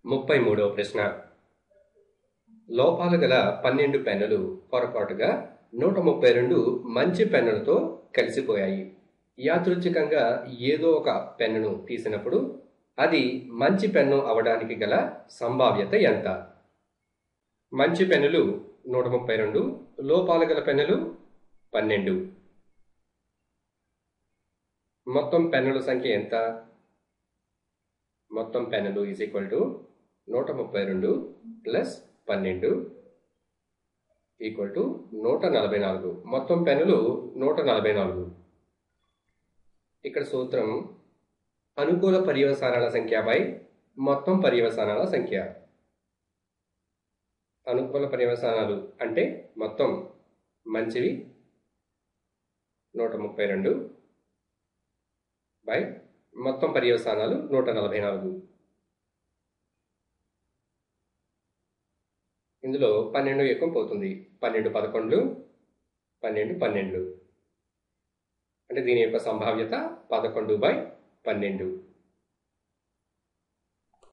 33వ ప్రశ్న. లోపాలు గల 12 పెన్నులు పొరపాటుగా 132 మంచి పెన్నులతో కలిసిపోయాయి. యాదృచ్ఛికంగా ఏదో ఒక పెన్నును తీసినప్పుడు అది మంచి పెన్ను అవడానికి గల సంభావ్యత ఎంత? మంచి పెన్నులు 132, లోపాలు గల పెన్నులు 12. మొత్తం పెన్నుల సంఖ్య ఎంత? మొత్తం పెన్నులు is equal to 132 plus 12 equal to 144. మొత్తం పెన్నులు 144. ఇక్కడ సూత్రం అనుకూల పర్యవసానాల సంఖ్య బై మొత్తం పర్యవసానాల సంఖ్య. అనుకూల పర్యవసానాలు అంటే మొత్తం మంచివి 132 బై మొత్తం పర్యవసానాలు 144. ఇందులో 12 ఎక్కువ పోతుంది. 12 11, 12 12. అంటే దీని యొక్క సంభావ్యత 11/12.